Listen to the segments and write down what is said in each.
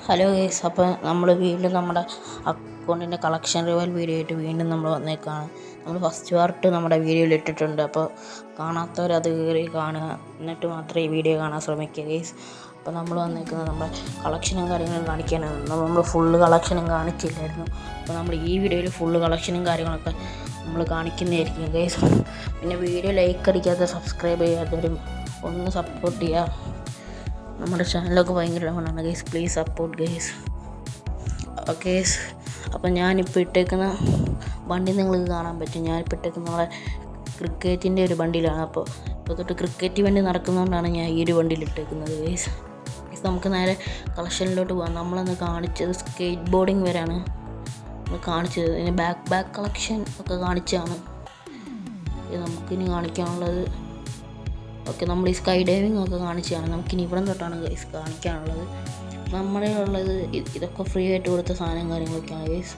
Hello guys, അപ്പോൾ നമ്മൾ വീണ്ടും നമ്മുടെ അക്കൗണ്ടിൻ്റെ കളക്ഷൻ റിവൽ വീഡിയോ ആയിട്ട് വീണ്ടും നമ്മൾ വന്നേക്കാണ്. നമ്മൾ ഫസ്റ്റ് പാർട്ട് നമ്മുടെ വീഡിയോയിൽ ഇട്ടിട്ടുണ്ട്. അപ്പോൾ കാണാത്തവരത് കയറി കാണുക, എന്നിട്ട് മാത്രമേ ഈ വീഡിയോ കാണാൻ ശ്രമിക്കുക ഗൈസ്. അപ്പോൾ നമ്മൾ വന്നേക്കുന്നത് നമ്മുടെ കളക്ഷനും കാര്യങ്ങളും കാണിക്കാനാണ്. നമ്മൾ ഫുള്ള് കളക്ഷനും കാണിച്ചില്ലായിരുന്നു. അപ്പോൾ നമ്മൾ ഈ വീഡിയോയിൽ ഫുള്ള് കളക്ഷനും കാര്യങ്ങളൊക്കെ നമ്മൾ കാണിക്കുന്നതായിരിക്കും ഗൈസ്. പിന്നെ വീഡിയോ ലൈക്ക് അടിക്കാത്ത, സബ്സ്ക്രൈബ് ചെയ്യാത്തവരും ഒന്ന് സപ്പോർട്ട് ചെയ്യുക. നമ്മുടെ ചാനലൊക്കെ ഭയങ്കര ഡൗണാണ് guys, please support guys. Okay, അപ്പം ഞാനിപ്പോൾ ഇട്ടേക്കുന്ന വണ്ടി നിങ്ങൾക്ക് കാണാൻ പറ്റും. ഞാനിപ്പോൾ ഇട്ടേക്കുന്ന നമ്മളെ ക്രിക്കറ്റിൻ്റെ ഒരു വണ്ടിയിലാണ്. അപ്പോൾ തൊട്ട് ക്രിക്കറ്റ് വണ്ടി നടക്കുന്നതുകൊണ്ടാണ് ഞാൻ ഈ ഒരു വണ്ടിയിൽ ഇട്ടേക്കുന്നത് ഗൈസ്. നമുക്ക് നേരെ കളക്ഷനിലോട്ട് പോകാം. നമ്മളന്ന് കാണിച്ചത് സ്കേറ്റ് ബോർഡിങ് വരെയാണ് കാണിച്ചത്. ഇതിന് ബാക്ക് കളക്ഷൻ ഒക്കെ കാണിച്ചാണ് നമുക്കിനി കാണിക്കാനുള്ളത്. ഓക്കെ, നമ്മൾ ഈ സ്കൈ ഡൈവിങ് ഒക്കെ കാണിച്ചാണ്. നമുക്കിനി ഇവിടെ തൊട്ടാണ് ഗൈസ് കാണിക്കാനുള്ളത്. നമ്മുടെ ഉള്ളത് ഇതൊക്കെ ഫ്രീ ആയിട്ട് കൊടുത്ത സാധനം കാര്യങ്ങളൊക്കെയാണ് ഗൈസ്.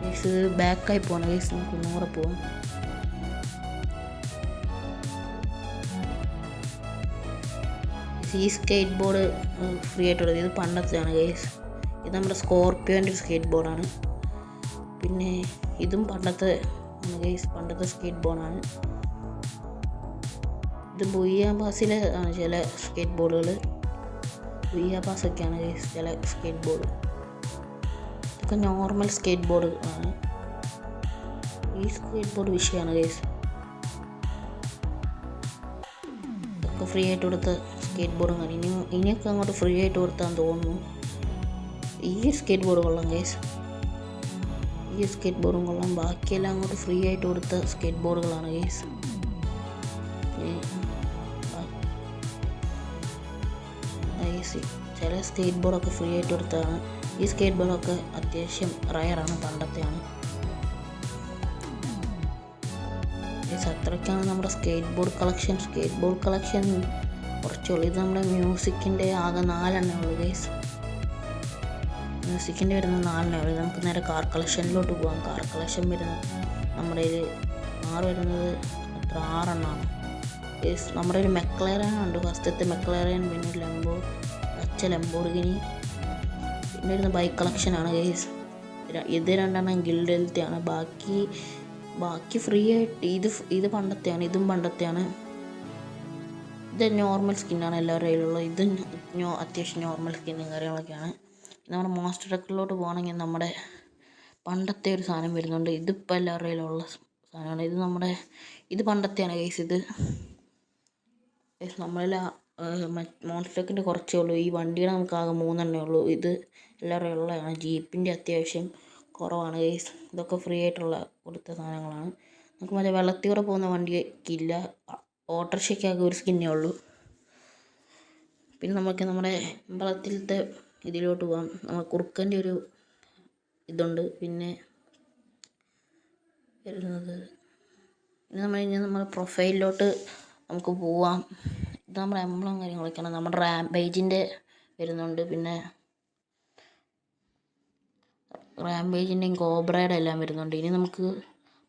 ഗൈസ് ഇത് ബാക്കായി പോകണം ഗൈസ്, നമുക്ക് ഒന്നും കൂടെ പോകാം. ഈ സ്കേറ്റ് ബോർഡ് ഫ്രീ ആയിട്ടുള്ളത് ഇത് പണ്ടത്തെയാണ് ഗൈസ്. ഇത് നമ്മുടെ സ്കോർപ്പിയോൻ്റെ ഒരു സ്കേറ്റ് ബോർഡാണ്. പിന്നെ ഇതും പണ്ടത്തെ സ്കേറ്റ് ബോർഡാണ്. ഇത് ബുയ്യാബാസിലെ ആണ് ചില സ്കേറ്റ് ബോർഡുകൾ. ബുയ്യാബാസൊക്കെയാണ് ഗൈസ് ചില സ്കേറ്റ് ബോർഡ്. ഇതൊക്കെ നോർമൽ സ്കേറ്റ് ബോർഡ് ആണ്. ഈ സ്കേറ്റ് ബോർഡ് വിഷയമാണ് ഗൈസ്. ഇതൊക്കെ ഫ്രീ ആയിട്ട് കൊടുത്ത സ്കേറ്റ് ബോർഡും ആണ്. ഇനിയൊക്കെ അങ്ങോട്ട് ഫ്രീ ആയിട്ട് കൊടുത്താന്ന് തോന്നുന്നു. ഈ സ്കേറ്റ് ബോർഡ് കൊള്ളാം ഗൈസ്. ഈ സ്കേറ്റ് ബോർഡും കൊള്ളാം. ബാക്കിയെല്ലാം അങ്ങോട്ട് ഫ്രീ ആയിട്ട് കൊടുത്ത സ്കേറ്റ് ബോർഡുകളാണ് ഗൈസ്. ചില സ്കേറ്റ് ബോർഡൊക്കെ ഫ്രീ ആയിട്ട് കൊടുത്തതാണ്. ഈ സ്കേറ്റ് ബോർഡൊക്കെ അത്യാവശ്യം റയറാണ്, പണ്ടത്തെയാണ്. അത്രയ്ക്കാണ് നമ്മുടെ സ്കേറ്റ് ബോർഡ് കളക്ഷൻ കുറച്ചുള്ളൂ. ഇത് നമ്മുടെ മ്യൂസിക്കിൻ്റെ ആകെ 4 ഉള്ളൂ ഗൈസ്. മ്യൂസിക്കിൻ്റെ വരുന്ന 4 ഉള്ളൂ. നമുക്ക് നേരെ കാർ കളക്ഷനിലോട്ട് പോകാം. കാർ കളക്ഷൻ വരുന്നത് നമ്മുടെ കയ്യിൽ വരുന്നത് 6 ഗൈസ്. നമ്മുടെ ഒരു മെക്ലറൻ ഉണ്ട്, ഫസ്റ്റത്തെ മെക്ലറൻ. പിന്നെ പച്ച ലംബോർഗിനി. പിന്നെ വരുന്ന ബൈക്ക് കളക്ഷനാണ് ഗൈസ്. ഇത് 2 ഗിൽഡിലത്തെയാണ്. ബാക്കി ഫ്രീ ആയിട്ട് ഇത് പണ്ടത്തെയാണ്. ഇതും പണ്ടത്തെയാണ്. ഇത് നോർമൽ സ്കിന്നാണ് എല്ലാവരുടെ കയ്യിലുള്ളത്. ഇത് അത്യാവശ്യം നോർമൽ സ്കിന്നും കാര്യങ്ങളൊക്കെയാണ്. നമ്മുടെ മോൺസ്റ്റർ ട്രക്കിലോട്ട് പോകണമെങ്കിൽ നമ്മുടെ പണ്ടത്തെ ഒരു സാധനം വരുന്നുണ്ട്. ഇതിപ്പോൾ എല്ലാവരുടെ കയ്യിലുള്ള സാധനമാണ്. ഇത് പണ്ടത്തെയാണ് ഗൈസ്. ഇത് നമ്മളെല്ലാം മോൺസ്റ്റർ ട്രക്കിൻ്റെ കുറച്ചേ ഉള്ളൂ. ഈ വണ്ടിയുടെ നമുക്ക് ആകെ 3 ഉള്ളൂ. ഇത് എല്ലാവരുടെ ഉള്ളതാണ്. ജീപ്പിൻ്റെ അത്യാവശ്യം കുറവാണ് ഗൈസ്. ഇതൊക്കെ ഫ്രീ ആയിട്ടുള്ള കൊടുത്ത സാധനങ്ങളാണ്. നമുക്ക് മറ്റേ വെള്ളത്തിലൂടെ പോകുന്ന വണ്ടിക്കില്ല. ഓട്ടോറിക്ഷയ്ക്കാകെ ഒരു സ്കിന്നേ ഉള്ളൂ. പിന്നെ നമുക്ക് നമ്മുടെ അമ്പലത്തിലത്തെ ഇതിലോട്ട് പോകാം. നമ്മൾ കുറുക്കൻ്റെ ഒരു ഇതുണ്ട്. പിന്നെ വരുന്നത് നമ്മൾ പ്രൊഫൈലിലോട്ട് നമുക്ക് പോവാം. ഇത് നമ്മുടെ എംബ്ലം കാര്യങ്ങളൊക്കെയാണ്. നമ്മുടെ റാംപേജിൻ്റെ വരുന്നുണ്ട്. പിന്നെ റാംപേജിൻ്റെയും കോബ്രയുടെ എല്ലാം വരുന്നുണ്ട്. ഇനി നമുക്ക്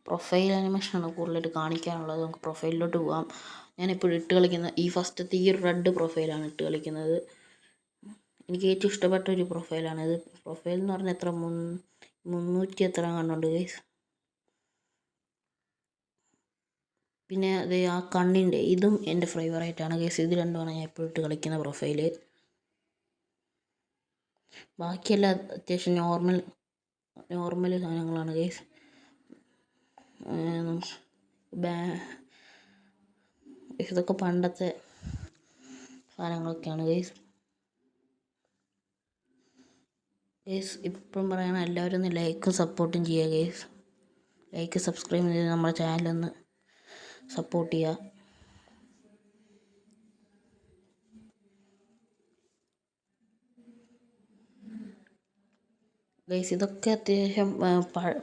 പ്രൊഫൈൽ അനിമേഷനാണ് കൂടുതലായിട്ട് കാണിക്കാനുള്ളത്. നമുക്ക് പ്രൊഫൈലിലോട്ട് പോകാം. ഞാനിപ്പോൾ ഇട്ട് കളിക്കുന്ന ഈ ഫസ്റ്റത്തെ ഈ ഒരു റെഡ് പ്രൊഫൈലാണ് ഇട്ട് കളിക്കുന്നത്. എനിക്ക് ഏറ്റവും ഇഷ്ടപ്പെട്ട ഒരു പ്രൊഫൈലാണ് ഇത്. പ്രൊഫൈൽ എന്ന് പറഞ്ഞാൽ 300 എത്ര കണ്ടുണ്ട് ഗൈസ്. പിന്നെ അത് ആ കണ്ണിൻ്റെ ഇതും എൻ്റെ ഫേവറേറ്റാണ് ഗൈസ്. ഇത് രണ്ടുമാണ് ഞാൻ ഇപ്പോൾ ഇട്ട് കളിക്കുന്ന പ്രൊഫൈല്. ബാക്കിയെല്ലാം അത്യാവശ്യം നോർമൽ സാധനങ്ങളാണ് ഗൈസ്. ഇതൊക്കെ പണ്ടത്തെ സാധനങ്ങളൊക്കെയാണ് ഗൈസ്. ഇപ്പം പറയണ എല്ലാവരും ഒന്ന് ലൈക്കും സപ്പോർട്ടും ചെയ്യുക ഗൈസ്. ലൈക്ക് സബ്സ്ക്രൈബ് ചെയ്ത് നമ്മുടെ ചാനലൊന്ന് സപ്പോർട്ട് ചെയ്യുക. ഗൈസ് ഇതൊക്കെ അത്യാവശ്യം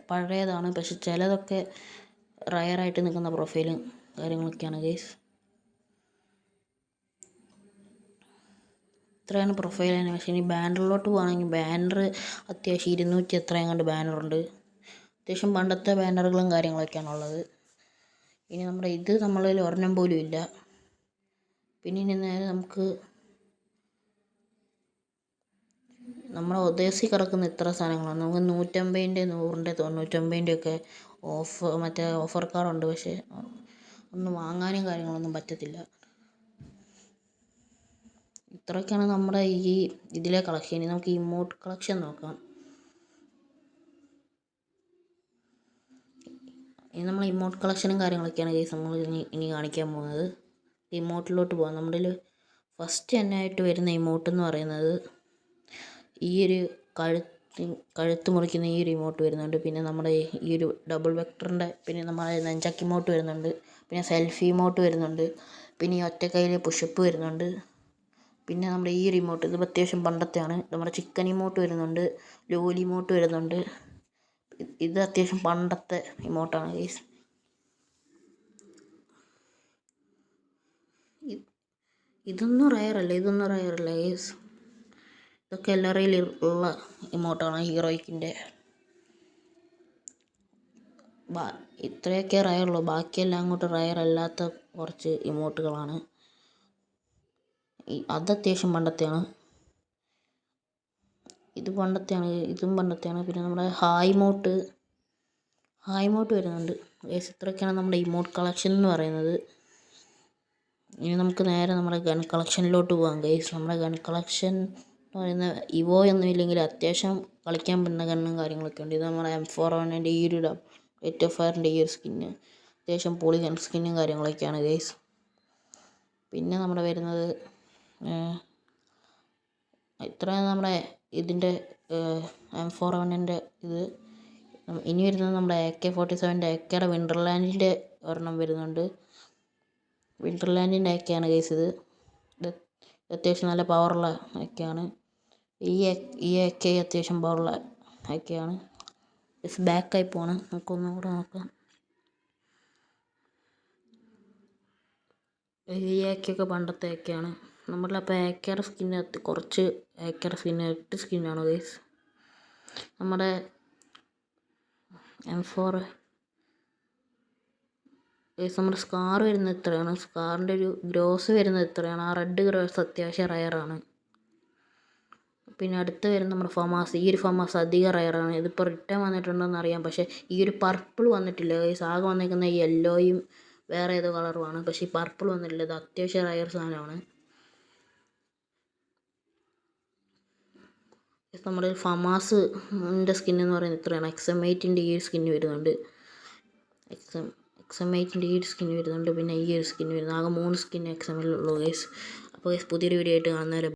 പഴയതാണ്. പക്ഷെ ചിലതൊക്കെ റയറായിട്ട് നിൽക്കുന്ന പ്രൊഫൈലും കാര്യങ്ങളൊക്കെയാണ് ഗൈസ്. ഇത്രയാണ് പ്രൊഫൈൽ അനിമേഷൻ. ഇനി ബാനറിലോട്ട് പോകുകയാണെങ്കിൽ ബാനർ അത്യാവശ്യം 200 എത്രയും കണ്ട് ബാനറുണ്ട്. അത്യാവശ്യം പണ്ടത്തെ ബാനറുകളും കാര്യങ്ങളൊക്കെയാണ് ഉള്ളത്. ഇനി നമ്മുടെ ഇത് നമ്മളിൽ ഒരെണ്ണം പോലും ഇല്ല. പിന്നെ ഇനി നേരെ നമുക്ക് നമ്മുടെ ഉദ്ദേശിച്ച് കിടക്കുന്ന ഇത്ര സാധനങ്ങളാണ്. നമുക്ക് 150ൻ്റെ 100ൻ്റെ 99ൻ്റെ ഒക്കെ ഓഫർ കാർഡുണ്ട്. പക്ഷേ ഒന്നും വാങ്ങാനും കാര്യങ്ങളൊന്നും പറ്റത്തില്ല. ഇത്രയൊക്കെയാണ് നമ്മുടെ ഈ ഇതിലെ കളക്ഷൻ. ഇനി നമുക്ക് ഇമോട്ട് കളക്ഷൻ നോക്കാം. ഇനി നമ്മൾ ഇമോട്ട് കളക്ഷനും കാര്യങ്ങളൊക്കെയാണ് ഗൈസ് നമ്മൾ ഇനി കാണിക്കാൻ പോകുന്നത്. ഇമോട്ടിലോട്ട് പോകാം. നമ്മുടെ ഫസ്റ്റ് തന്നെ ആയിട്ട് വരുന്ന ഇമോട്ട് എന്ന് പറയുന്നത് ഈ ഒരു കഴുത്ത് മുറിക്കുന്ന ഈ ഒരു ഇമോട്ട് വരുന്നുണ്ട്. പിന്നെ നമ്മുടെ ഈ ഒരു ഡബിൾ വെക്ടറിൻ്റെ, പിന്നെ നമ്മുടെ നെഞ്ചക്ക് ഇമോട്ട് വരുന്നുണ്ട്. പിന്നെ സെൽഫി ഇമോട്ട് വരുന്നുണ്ട്. പിന്നെ ഈ ഒറ്റക്കൈയിൽ പുഷപ്പ് വരുന്നുണ്ട്. പിന്നെ നമ്മുടെ ഈ ഒരു ഇമോട്ട്, ഇത് അത്യാവശ്യം പണ്ടത്തെയാണ്. നമ്മുടെ ചിക്കൻ ഇമോട്ട് വരുന്നുണ്ട്. ലോലി ഇമോട്ട് വരുന്നുണ്ട്. ഇത് അത്യാവശ്യം പണ്ടത്തെ ഇമോട്ടാണ് ഗൈസ്. ഇതൊന്നും റയറല്ല ഗൈസ്. ഇതൊക്കെ എല്ലാവരുടെയും ഉള്ള ഇമോട്ടാണ് ഹീറോയ്ക്കിൻ്റെ. ഇത്രയൊക്കെ റയറുള്ളൂ. ബാക്കിയെല്ലാം അങ്ങോട്ട് റയർ അല്ലാത്ത കുറച്ച് ഇമോട്ടുകളാണ്. അത് അത്യാവശ്യം പണ്ടത്തെയാണ്. ഇതും പണ്ടത്തെയാണ്. പിന്നെ നമ്മുടെ ഹായ് മോട്ട് വരുന്നുണ്ട് ഗൈസ്. ഇത്രയൊക്കെയാണ് നമ്മുടെ ഇമോട്ട് കളക്ഷൻ എന്ന് പറയുന്നത്. ഇനി നമുക്ക് നേരെ നമ്മുടെ ഗൺ കളക്ഷനിലോട്ട് പോകാം ഗൈസ്. നമ്മുടെ ഗൺ കളക്ഷൻ എന്ന് പറയുന്ന ഇവോ ഒന്നും ഇല്ലെങ്കിൽ അത്യാവശ്യം കളിക്കാൻ പറ്റുന്ന ഗണ്ണും കാര്യങ്ങളൊക്കെ ഉണ്ട്. ഇത് നമ്മുടെ M4A1ൻ്റെ ഈ ഒരു റേറ്റ് ഓഫ് ഫയറിൻ്റെ ഈ ഒരു സ്കിന്ന് അത്യാവശ്യം പൊളി ഗൺ സ്കിന്നും കാര്യങ്ങളൊക്കെയാണ് ഗൈസ്. പിന്നെ നമ്മുടെ വരുന്നത് ഇത്രയാണ് നമ്മുടെ ഇതിൻ്റെ M4A1ൻ്റെ ഇത്. ഇനി വരുന്നത് നമ്മുടെ AK-47ൻ്റെ AKയുടെ വിൻ്റർലാൻഡിൻ്റെ ഒരെണ്ണം വരുന്നുണ്ട്. വിൻ്റർലാൻഡിൻ്റെ AKയാണ് ഗൈസ് ഇത് അത്യാവശ്യം നല്ല പവറുള്ള AKയാണ്. ഈ AK അത്യാവശ്യം പവറുള്ള AKയാണ്. ബാക്കായി പോവാണ്. നമുക്കൊന്നും കൂടെ നോക്കാം. ഈ AKയൊക്കെ പണ്ടത്തെ AKയാണ്. നമ്മളിപ്പോൾ AKയുടെ സ്കിന്നകത്ത് കുറച്ച് AKയുടെ സ്കിന്ന് 8 സ്കിന്നാണ് ഗൈസ്. നമ്മുടെ M4 ഗൈസ് നമ്മുടെ സ്കാർ വരുന്നത് ഇത്രയാണ്. സ്കാറിൻ്റെ ഒരു ഗ്രോസ് വരുന്നത് ഇത്രയാണ്. ആ റെഡ് ഗ്രോസ് അത്യാവശ്യം റയറാണ്. പിന്നെ അടുത്ത് വരുന്ന നമ്മുടെ ഫമാസ്. ഈ ഒരു ഫമാസ് അധികം റയറാണ്. ഇതിപ്പോൾ റിട്ടേൺ വന്നിട്ടുണ്ടോയെന്ന് അറിയാം. പക്ഷേ ഈ ഒരു പർപ്പിൾ വന്നിട്ടില്ല ഗൈസ്. ആകെ വന്നിരിക്കുന്ന യെല്ലോയും വേറെ ഏതോ കളറുമാണ്. പക്ഷേ ഈ പർപ്പിൾ വന്നിട്ടില്ല. ഇത് അത്യാവശ്യം റയർ സാധനമാണ്. നമ്മുടെ ഫമാസിൻ്റെ സ്കിന്നെന്ന് പറയുന്നത് ഇത്രയാണ്. XM8ൻ്റെ ഈ ഒരു സ്കിന്ന് വരുന്നുണ്ട്. XM8ൻ്റെ ഈ ഒരു സ്കിന്ന് വരുന്നുണ്ട്. പിന്നെ ഈ ഒരു സ്കിന്ന് വരുന്നത്. ആകെ 3 സ്കിന്ന് XM8 ഉള്ളൂ ഗൈസ്. അപ്പോൾ ഗൈസ് പുതിയൊരു വീഡിയോ ആയിട്ട് കാണുന്നവരെ